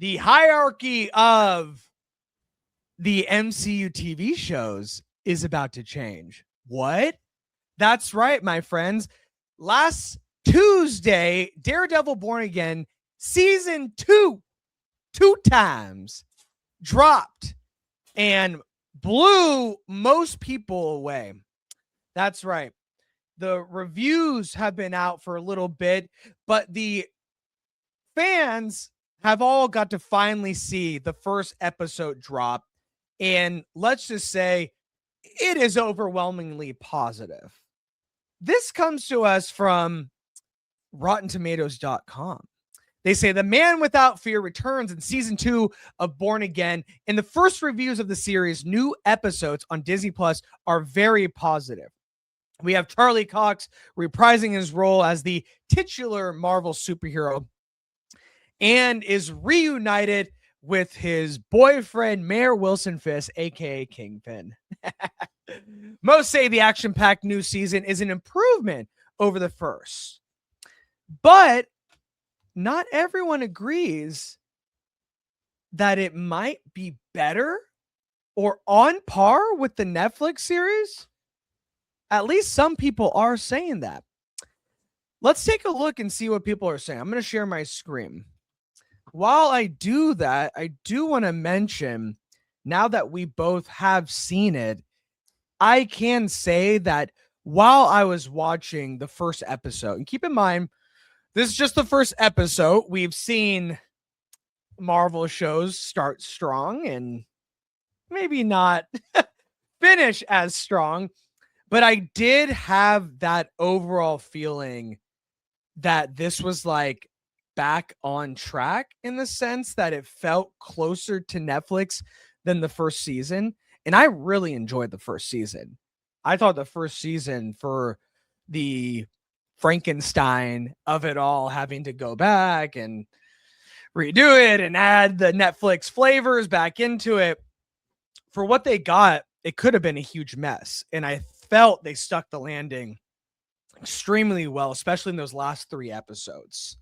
the hierarchy of the MCU TV shows is about to change. What? That's right, my friends. Last Tuesday, Daredevil Born Again season 2 times dropped and blew most people away. That's right. The reviews have been out for a little bit, but the fans have all got to finally see the first episode drop. And let's just say it is overwhelmingly positive. This comes to us from RottenTomatoes.com. They say The Man Without Fear returns in season 2 of Born Again, and the first reviews of the series' new episodes on Disney Plus are very positive. We have Charlie Cox reprising his role as the titular Marvel superhero and is reunited with his boyfriend, Mayor Wilson Fisk, aka Kingpin. Most say the action-packed new season is an improvement over the first. But not everyone agrees that it might be better or on par with the Netflix series. At least some people are saying that. Let's take a look and see what people are saying. I'm going to share my screen. While I do that, I do want to mention, now that we both have seen it, I can say that while I was watching the first episode, and keep in mind, this is just the first episode. We've seen Marvel shows start strong and maybe not finish as strong, but I did have that overall feeling that this was like back on track in the sense that it felt closer to Netflix than the first season. And I really enjoyed the first season. I thought the first season, for the Frankenstein of it all, having to go back and redo it and add the Netflix flavors back into it, for what they got, it could have been a huge mess. And I felt they stuck the landing extremely well, especially in those last 3 episodes.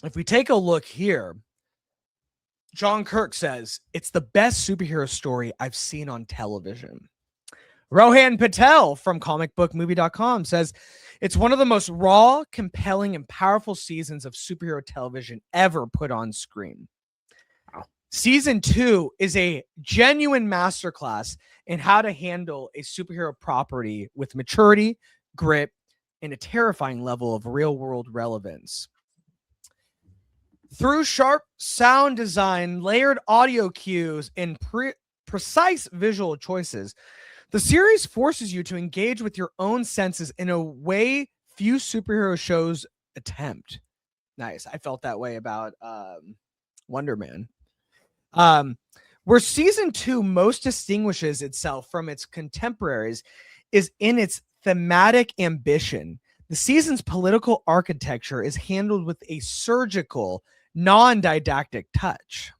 If we take a look here, John Kirk says, it's the best superhero story I've seen on television. Rohan Patel from comicbookmovie.com says, it's one of the most raw, compelling, and powerful seasons of superhero television ever put on screen. Season 2 is a genuine masterclass in how to handle a superhero property with maturity, grit, and a terrifying level of real-world relevance. Through sharp sound design, layered audio cues, and precise visual choices, the series forces you to engage with your own senses in a way few superhero shows attempt. Nice. I felt that way about Wonder Man. Where season 2 most distinguishes itself from its contemporaries is in its thematic ambition. The season's political architecture is handled with a surgical, non-didactic touch.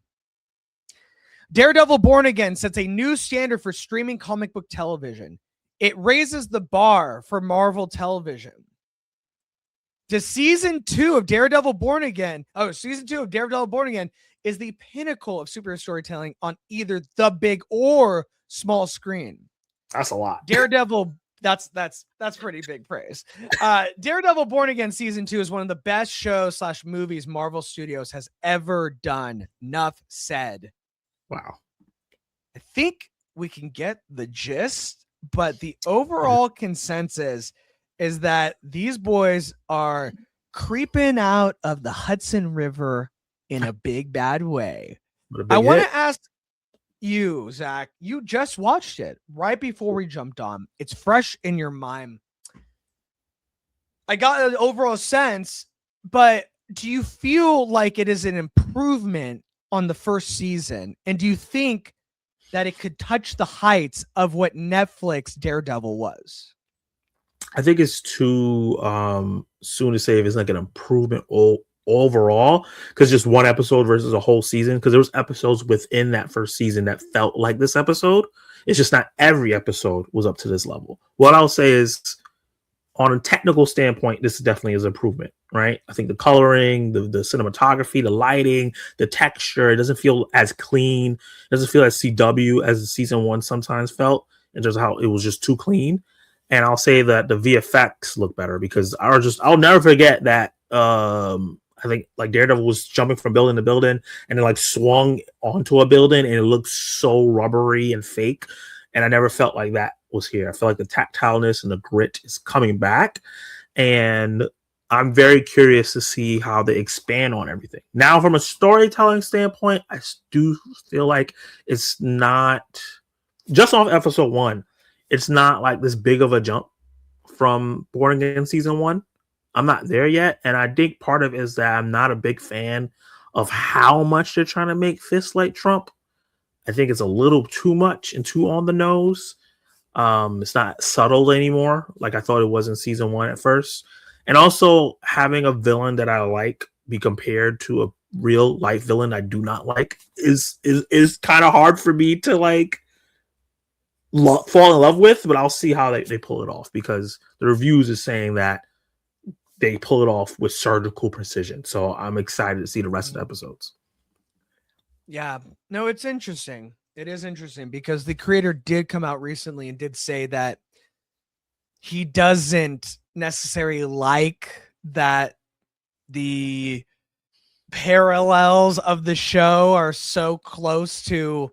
Daredevil Born Again sets a new standard for streaming comic book television. It raises the bar for Marvel television. Season 2 of Daredevil Born Again is the pinnacle of superhero storytelling on either the big or small screen. That's a lot. Daredevil, that's pretty big praise. Daredevil Born Again season 2 is one of the best shows / movies Marvel Studios has ever done. Enough said. Wow. I think we can get the gist, but the overall consensus is that these boys are creeping out of the Hudson River in a big bad way. I want to ask you, Zach, you just watched it right before we jumped on. It's fresh in your mind. I got an overall sense, but do you feel like it is an improvement on the first season? And do you think that it could touch the heights of what Netflix Daredevil was? I think it's too soon to say if it's like an improvement overall, because just one episode versus a whole season, because there was episodes within that first season that felt like this episode. It's just not every episode was up to this level. What I'll say is, on a technical standpoint, this definitely is improvement. right? I think the coloring, the cinematography, the lighting, the texture, it doesn't feel as clean. It doesn't feel as CW as season one sometimes felt in terms of how it was just too clean. And I'll say that the VFX look better because I'll never forget that I think like Daredevil was jumping from building to building and then like swung onto a building and it looked so rubbery and fake. And I never felt like that was here. I felt like the tactileness and the grit is coming back. And I'm very curious to see how they expand on everything. Now, from a storytelling standpoint, I do feel like it's not just off episode one. It's not like this big of a jump from Born Again season one. I'm not there yet, and I think part of it is that I'm not a big fan of how much they're trying to make Fist like Trump. I think it's a little too much and too on the nose. It's not subtle anymore, like I thought it was in season one at first. And also having a villain that I like be compared to a real life villain I do not like is kind of hard for me to like fall in love with. But I'll see how they pull it off because the reviews is saying that they pull it off with surgical precision. So I'm excited to see the rest of the episodes. Yeah, no, it's interesting. It is interesting because the creator did come out recently and did say that he doesn't necessarily like that the parallels of the show are so close to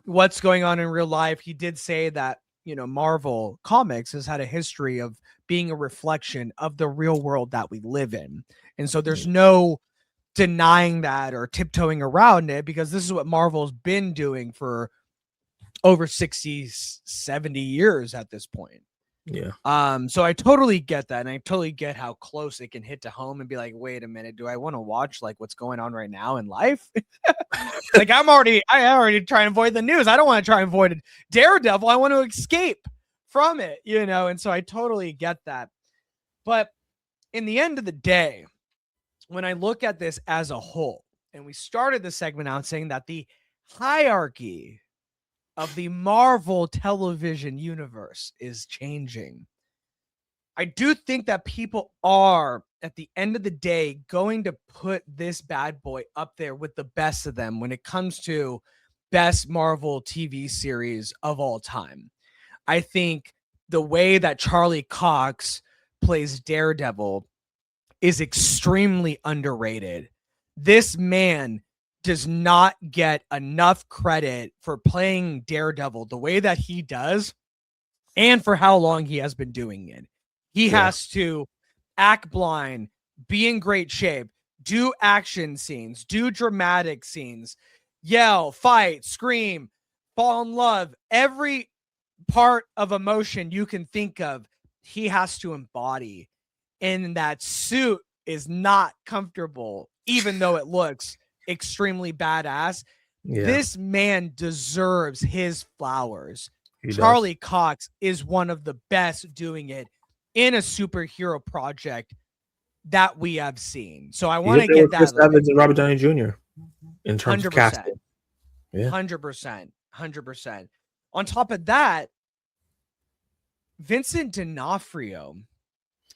what's going on in real life. He did say that, you know, Marvel Comics has had a history of being a reflection of the real world that we live in. And so there's no denying that or tiptoeing around it because this is what Marvel's been doing for over 60, 70 years at this point. Yeah. So I totally get that. And I totally get how close it can hit to home and be like, wait a minute, do I want to watch like what's going on right now in life? Like I already try and avoid the news. I don't want to try and avoid Daredevil. I want to escape from it, you know? And so I totally get that. But in the end of the day, when I look at this as a whole, and we started the segment out saying that the hierarchy of the Marvel television universe is changing. I do think that people are, at the end of the day, going to put this bad boy up there with the best of them when it comes to best Marvel TV series of all time. I think the way that Charlie Cox plays Daredevil is extremely underrated. This man does not get enough credit for playing Daredevil the way that he does and for how long he has been doing it. He has to act blind, be in great shape, do action scenes, do dramatic scenes, yell, fight, scream, fall in love. Every part of emotion you can think of, he has to embody. And that suit is not comfortable, even though it looks extremely badass. Yeah. This man deserves his flowers. Charlie Cox is one of the best doing it in a superhero project that we have seen. So I want to get that. Chris Evans and Robert Downey Jr. in terms 100%, of casting. Yeah. 100%. On top of that, Vincent D'Onofrio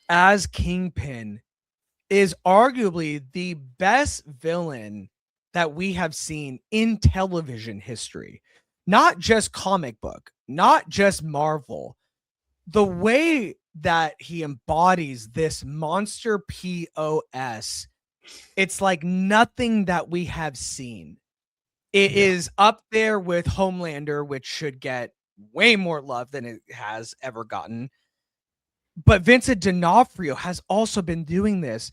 as Kingpin is arguably the best villain that we have seen in television history. Not just comic book, not just Marvel. The way that he embodies this monster POS, it's like nothing that we have seen. It is up there with Homelander, which should get way more love than it has ever gotten. But Vincent D'Onofrio has also been doing this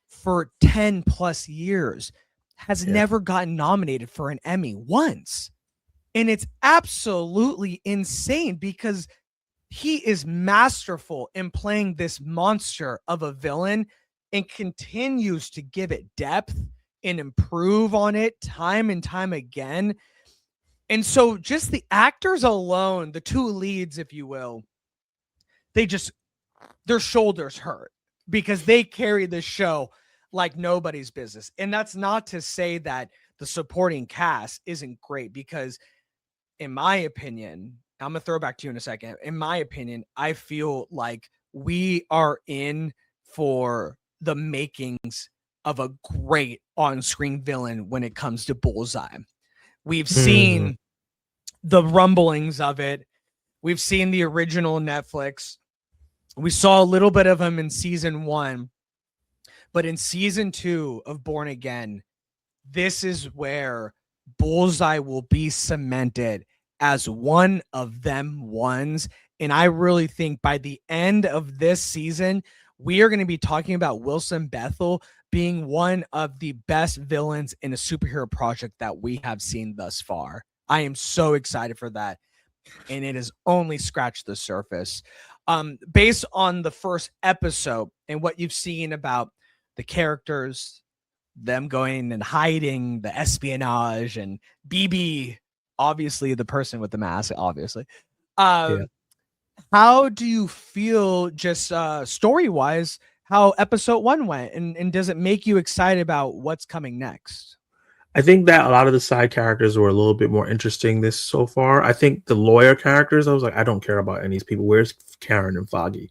for 10 plus years, has never gotten nominated for an Emmy once. And it's absolutely insane because he is masterful in playing this monster of a villain and continues to give it depth and improve on it time and time again. And so just the actors alone, the two leads, if you will, their shoulders hurt because they carry the show like nobody's business. And that's not to say that the supporting cast isn't great because in my opinion, I'm going to throw back to you in a second. In my opinion, I feel like we are in for the makings of a great on-screen villain when it comes to Bullseye. We've seen the rumblings of it. We've seen the original Netflix. We saw a little bit of him in season 1, but in season 2 of Born Again, this is where Bullseye will be cemented as one of them ones. And I really think by the end of this season, we are going to be talking about Wilson Bethel being one of the best villains in a superhero project that we have seen thus far. I am so excited for that. And it has only scratched the surface. Based on the first episode and what you've seen about the characters, them going and hiding, the espionage, and BB, obviously the person with the mask, obviously. How do you feel just story-wise how episode 1 went? And does it make you excited about what's coming next? I think that a lot of the side characters were a little bit more interesting this so far. I think the lawyer characters, I was like, I don't care about any of these people. Where's Karen and Foggy?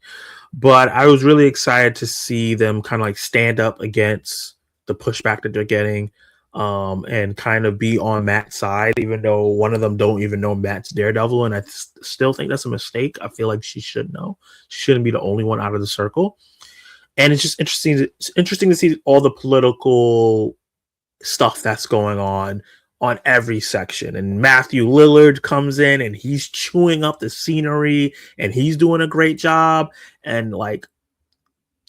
But I was really excited to see them kind of like stand up against the pushback that they're getting, and kind of be on Matt's side, even though one of them don't even know Matt's Daredevil. And I still think that's a mistake. I feel like she should know. She shouldn't be the only one out of the circle. And it's just interesting. It's interesting to see all the political stuff that's going on every section. And Matthew Lillard comes in and he's chewing up the scenery and he's doing a great job. And like,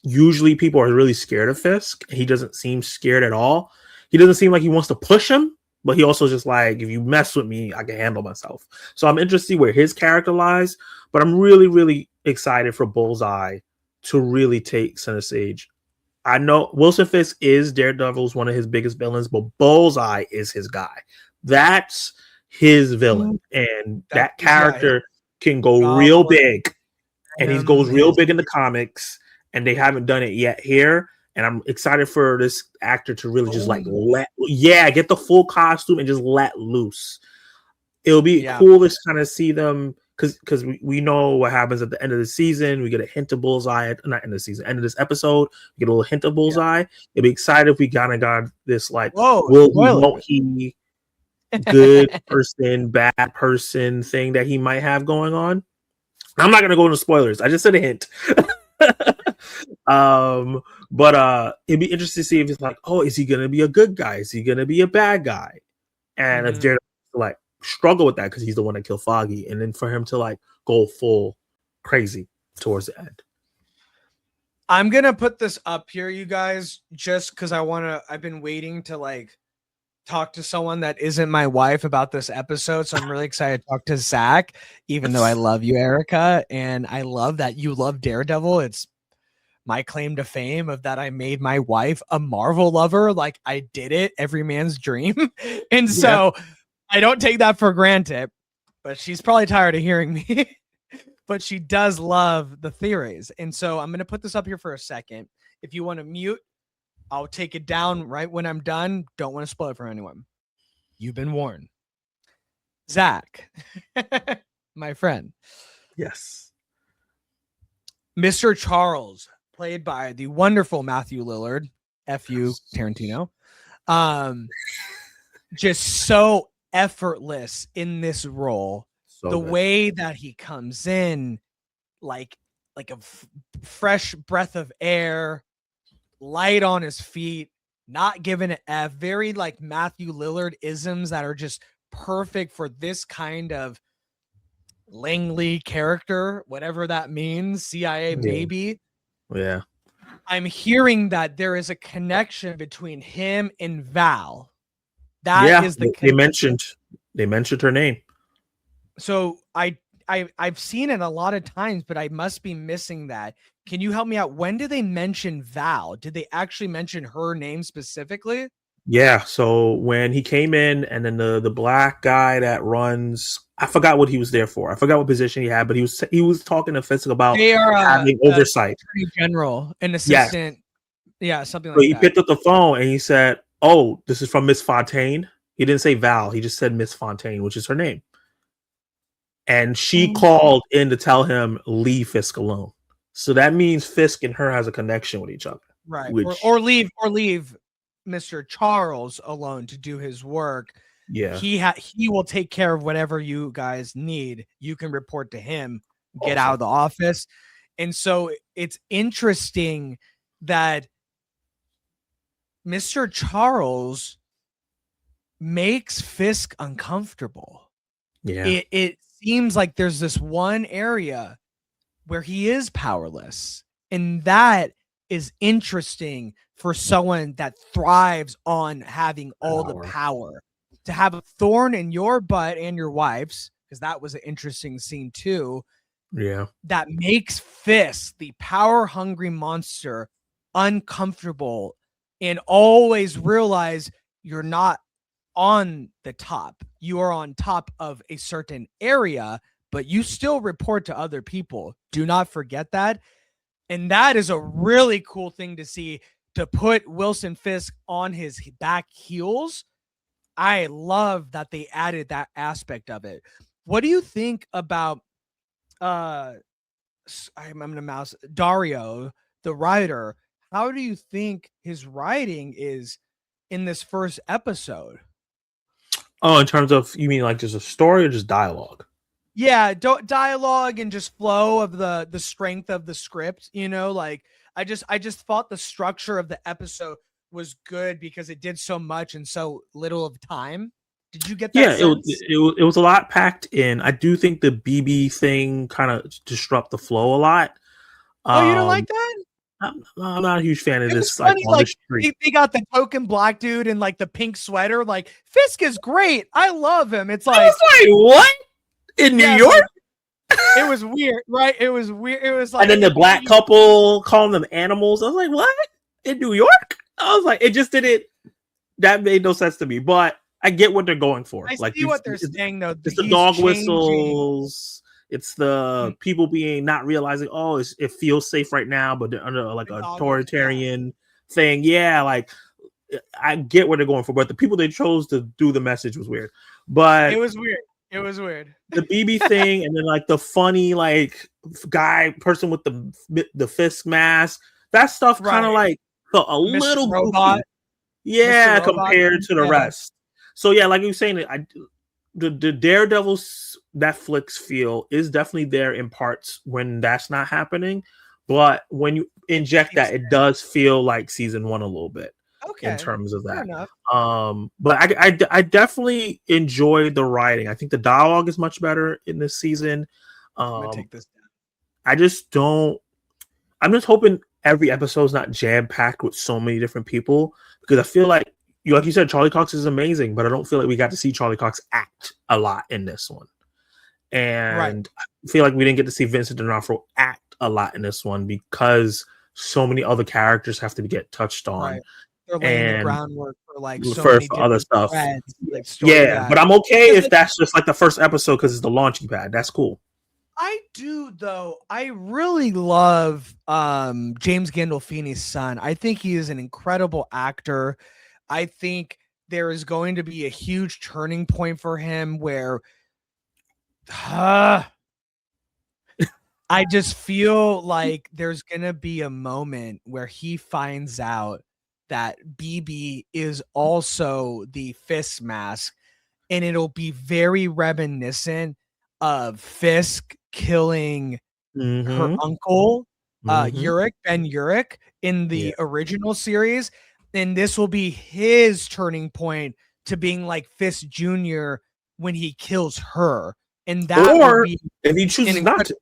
usually people are really scared of Fisk. He doesn't seem scared at all. He doesn't seem like he wants to push him, but he also just like, if you mess with me, I can handle myself. So I'm interested to see where his character lies, but I'm really, really excited for Bullseye to really take center stage. I know Wilson Fisk is Daredevil's one of his biggest villains, but Bullseye is his guy. That's his villain. And that character can go real big. And he goes real big in the comics. And they haven't done it yet here. And I'm excited for this actor to really just like get the full costume and just let loose. It'll be cool to kind of see them, because we know what happens at the end of the season. We get a hint of Bullseye, not end of the season, end of this episode. We get a little hint of Bullseye. It'll be excited if we kind of got this like, won't he good person, bad person thing that he might have going on. I'm not gonna go into spoilers. I just said a hint. But it'd be interesting to see if it's like, oh, is he gonna be a good guy? Is he gonna be a bad guy? And if Jared like struggle with that because he's the one that killed Foggy, and then for him to like go full crazy towards the end. I'm gonna put this up here, you guys, just because I've been waiting to like talk to someone that isn't my wife about this episode. So I'm really excited to talk to Zach, even though I love you, Erica, and I love that you love Daredevil. It's my claim to fame of that I made my wife a Marvel lover. Like I did it, every man's dream. And so I don't take that for granted, but she's probably tired of hearing me. But she does love the theories. And so I'm going to put this up here for a second. If you want to mute, I'll take it down right when I'm done. Don't want to spoil it for anyone. You've been warned. Zach, my friend. Yes. Mr. Charles, played by the wonderful Matthew Lillard, F.U. Tarantino. Just so effortless in this role. So the way that he comes in, like a fresh breath of air, light on his feet, not giving an F, very like Matthew Lillard isms that are just perfect for this kind of Langley character, whatever that means, CIA maybe. Yeah. I'm hearing that there is a connection between him and Val. That is the connection. They mentioned her name. So I've seen it a lot of times, but I must be missing that. Can you help me out? When did they mention Val? Did they actually mention her name specifically? Yeah. So when he came in, and then the black guy that runs, I forgot what he was there for. I forgot what position he had, but he was talking to Fisk about having oversight. Attorney General, an assistant. Yeah, something like that. He picked up the phone and he said, "Oh, this is from Miss Fontaine." He didn't say Val. He just said Miss Fontaine, which is her name. And she called in to tell him, leave Fisk alone. So that means Fisk and her has a connection with each other. Right. which Or leave Mr. Charles alone to do his work. yeah, He will take care of whatever you guys need. You can report to him, get out awesome. of the office. And so it's interesting that Mr. Charles makes Fisk uncomfortable. Yeah. It seems like there's this one area where he is powerless. And that is interesting for someone that thrives on having all the power. To have a thorn in your butt and your wife's, because that was an interesting scene too. Yeah. That makes Fisk, the power hungry monster, uncomfortable and always realize you're not on the top. You are on top of a certain area, but you still report to other people. Do not forget that. And that is a really cool thing to see, to put Wilson Fisk on his back heels. I love that they added that aspect of it. What do you think about I'm gonna mouse Dario, the writer? How do you think his writing is in this first episode? Oh, in terms of, you mean like just a story or just dialogue? Yeah, dialogue and just flow of the strength of the script. You know, like I just thought the structure of the episode was good because it did so much in so little of time. Did you get that sense? It was a lot packed in. I do think the BB thing kind of disrupt the flow a lot. Oh, you don't like that? I'm not a huge fan of It was this. funny, On the like street. they got the token black dude in like the pink sweater. Like Fisk is great. I love him. It's like, I was like, what? In New York? Like, it was weird, right? It was weird. It was like, and then the black couple calling them animals. I was like, what? In New York? I was like, it just didn't. That made no sense to me. But I get what they're going for. I like, see what they're saying though. It's the dog whistles. It's the people being not realizing, oh, it feels safe right now, but they're under like a authoritarian thing. Yeah, like I get what they're going for, but the people they chose to do the message was weird. But it was weird. It was weird. The BB thing, and then like the funny like person with the Fisk mask. That stuff kind of like felt a Mr. little Robot. goofy. Yeah, compared to the rest. So yeah, like you were saying, the Daredevil's Netflix feel is definitely there in parts when that's not happening, but when you inject that, it does feel like season 1 a little bit. Okay, in terms of that. But I definitely enjoyed the writing. I think the dialogue is much better in this season. I'm gonna take this down. I'm just hoping every episode is not jam-packed with so many different people, because I feel like you said, Charlie Cox is amazing, but I don't feel like we got to see Charlie Cox act a lot in this one. And I feel like we didn't get to see Vincent D'Onofrio act a lot in this one because so many other characters have to get touched on. Right. They're laying the groundwork for like so for many other stuff. Threads, like but I'm okay if that's just like the first episode because it's the launching pad. That's cool. I do though. I really love James Gandolfini's son. I think he is an incredible actor. I think there is going to be a huge turning point for him where I just feel like there's going to be a moment where he finds out that BB is also the Fisk mask, and it'll be very reminiscent of Fisk killing her uncle, Ben Urich, in the original series. And this will be his turning point to being like Fisk Jr. when he kills her. And that or if he chooses not to.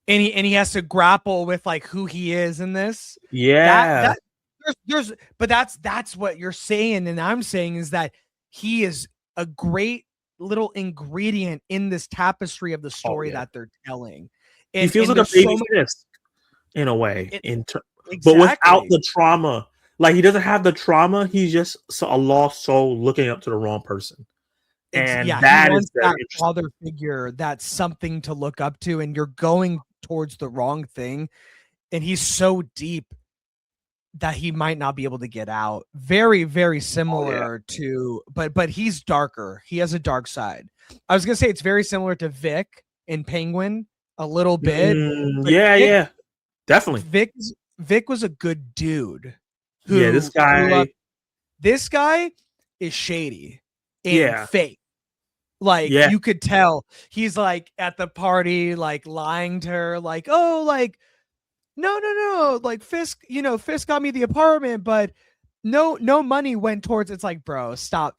And he has to grapple with like who he is in this. Yeah. But that's what you're saying, and I'm saying is that he is a great little ingredient in this tapestry of the story that they're telling. And he feels like a baby Fisk in a way, exactly. But without the trauma. Like, he doesn't have the trauma. He's just a lost soul looking up to the wrong person. And that is that father figure. That's something to look up to, and you're going towards the wrong thing. And he's so deep that he might not be able to get out. Very, very similar to, but he's darker. He has a dark side. I was gonna say it's very similar to Vic in Penguin a little bit. Definitely. Vic was a good dude Yeah, this who grew up. guy. This guy is shady and Yeah, fake. Like yeah, you could tell he's like at the party, like lying to her, like, oh, like, no, like Fisk got me the apartment, but no money went towards. It's like, bro, stop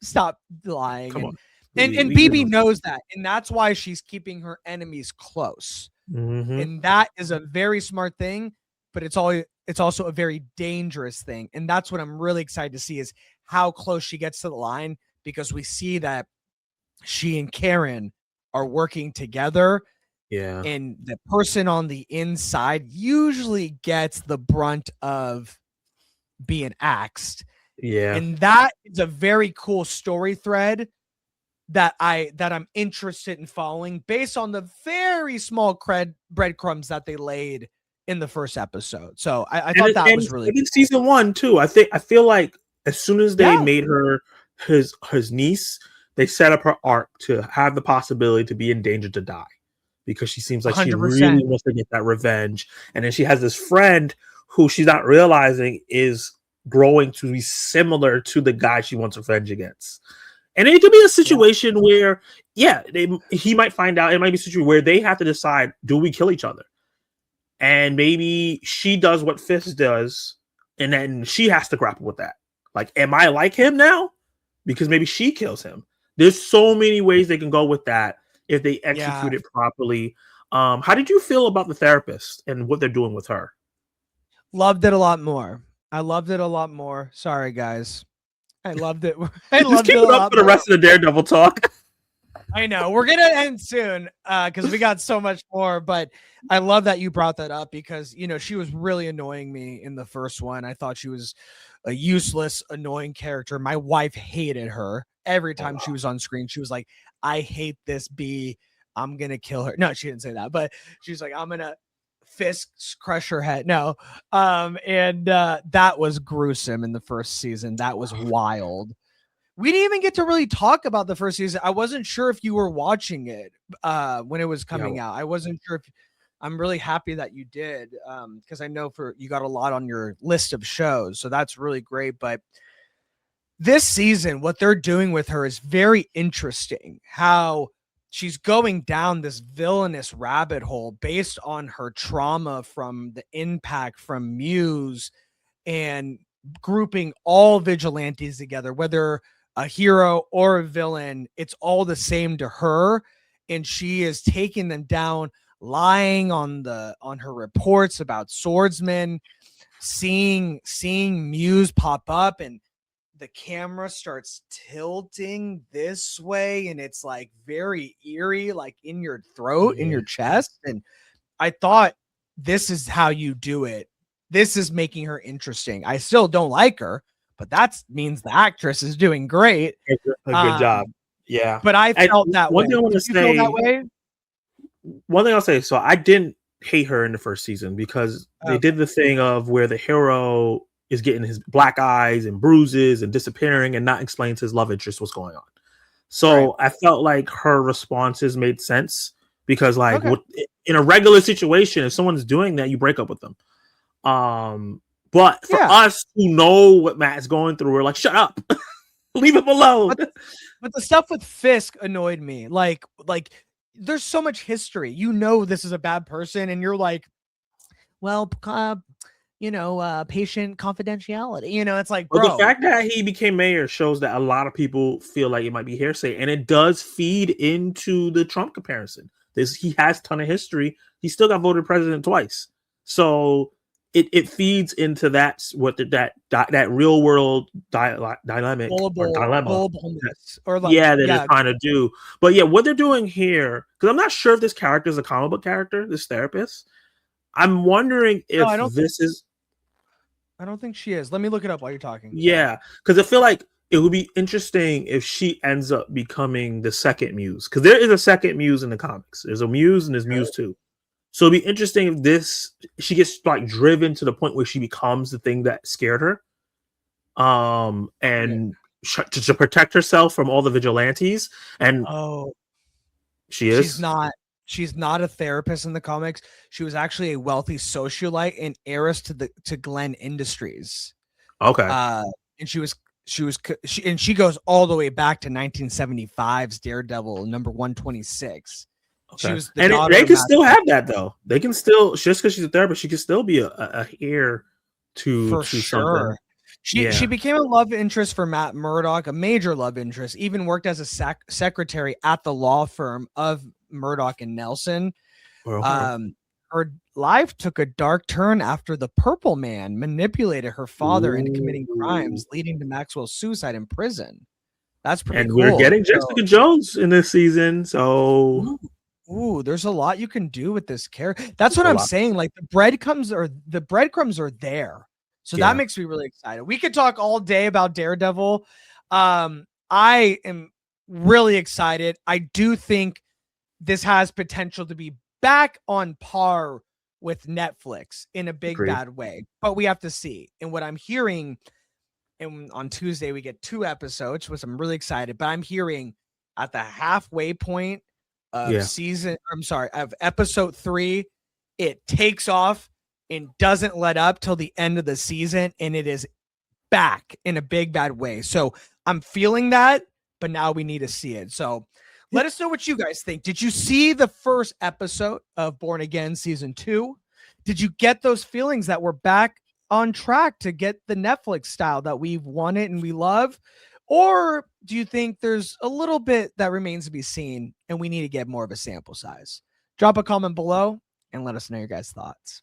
lying. come on. And We BB know. knows that, and that's why she's keeping her enemies close. Mm-hmm. And that is a very smart thing, but it's also a very dangerous thing. And that's what I'm really excited to see is how close she gets to the line, because we see that she and Karen are working together, Yeah, and the person on the inside usually gets the brunt of being axed. yeah, And that is a very cool story thread that I'm interested in following based on the very small breadcrumbs that they laid in the first episode. So I thought that was really in season 1 too. I feel like as soon as they yeah, made her his niece, they set up her arc to have the possibility to be in danger to die, because she seems like she really 100%. wants to get that revenge. And then she has this friend who she's not realizing is growing to be similar to the guy she wants revenge against. And it could be a Yeah, situation where, he might find out. It might be a situation where they have to decide: do we kill each other? And maybe she does what Fisk does, and then she has to grapple with that. Like, am I like him now? Because maybe she kills him. There's so many ways they can go with that if they yeah. execute it properly. How did you feel about the therapist and what they're doing with her? Loved it a lot more. I loved it a lot more. Sorry, guys. I loved it. I Just loved keep it a it up lot for the more. rest of the Daredevil talk. I know we're gonna end soon because we got so much more. But I love that you brought that up because she was really annoying me in the first one. I thought she was a useless, annoying character. My wife hated her every time she was on screen. She was like, "I hate this bee. I'm gonna kill her." No, she didn't say that, but she's like, "I'm gonna fist crush her head." No, and that was gruesome in the first season. That was wild. We didn't even get to really talk about the first season. I wasn't sure if you were watching it when it was Yeah, coming out. I wasn't sure if I'm really happy that you did because I know you got a lot on your list of shows. So that's really great. But this season, what they're doing with her is very interesting. How she's going down this villainous rabbit hole based on her trauma from the impact from Muse and grouping all vigilantes together, whether a hero or a villain, it's all the same to her. And she is taking them down, lying on her reports about swordsmen, seeing Muse pop up, and the camera starts tilting this way, and it's like very eerie, like in your throat, in yeah. your chest. And I thought, this is how you do it. This is making her interesting. I still don't like her, but that means the actress is doing great. A good job. Yeah. But I And felt that way. one thing I want Did to you feel that say, way? one thing I'll say, so I didn't hate her in the first season because they Okay, did the thing of where the hero is getting his black eyes and bruises and disappearing and not explaining to his love interest what's going on. right. So I felt like her responses made sense because, like, Okay. in a regular situation, if someone's doing that, you break up with them. But for Yeah. us who know what Matt's going through, we're like, shut up, leave him alone. But the stuff with Fisk annoyed me. Like there's so much history. This is a bad person, and you're like, well, patient confidentiality. It's like, Well, the bro, fact that he became mayor shows that a lot of people feel like it might be hearsay, and it does feed into the Trump comparison. He has a ton of history. He still got voted president twice, so it feeds into that real world dynamic or dilemma. gullibilness, or like, Yeah, that they're yeah. trying to do. But yeah, what they're doing here, because I'm not sure if this character is a comic book character, this therapist. I'm wondering No, if this is. I don't think she is. Let me look it up while you're talking. Yeah, because I feel like it would be interesting if she ends up becoming the second Muse, because there is a second Muse in the comics. There's a Muse and there's Muse 2. So it'd be interesting if she gets like driven to the point where she becomes the thing that scared her. And to protect herself from all the vigilantes. And Oh, she is. she's not. She's not a therapist in the comics. She was actually a wealthy socialite and heiress to Glenn Industries. Okay. And she goes all the way back to 1975's Daredevil number 126. Okay. She was the And daughter they of can Matt still have that though. They can still, just because she's a therapist, she can still be a heir to for something. sure. She became a love interest for Matt Murdock, a major love interest. Even worked as a secretary at the law firm of Murdock and Nelson. Her life took a dark turn after the Purple Man manipulated her father into committing crimes, leading to Maxwell's suicide in prison. That's pretty cool. We're getting Jessica Jones in this season, so there's a lot you can do with this character. That's what I'm saying. Like the breadcrumbs are there. So that makes me really excited. We could talk all day about Daredevil. I am really excited. I do think this has potential to be back on par with Netflix in a big bad way, but we have to see. And what I'm hearing, and on Tuesday we get 2 episodes, which I'm really excited, but I'm hearing at the halfway point of of episode 3, it takes off and doesn't let up till the end of the season, and it is back in a big bad way. So I'm feeling that, but now we need to see it. So let us know what you guys think. Did you see the first episode of Born Again season 2? Did you get those feelings that we're back on track to get the Netflix style that we've wanted and we love? Or do you think there's a little bit that remains to be seen and we need to get more of a sample size? Drop a comment below and let us know your guys' thoughts.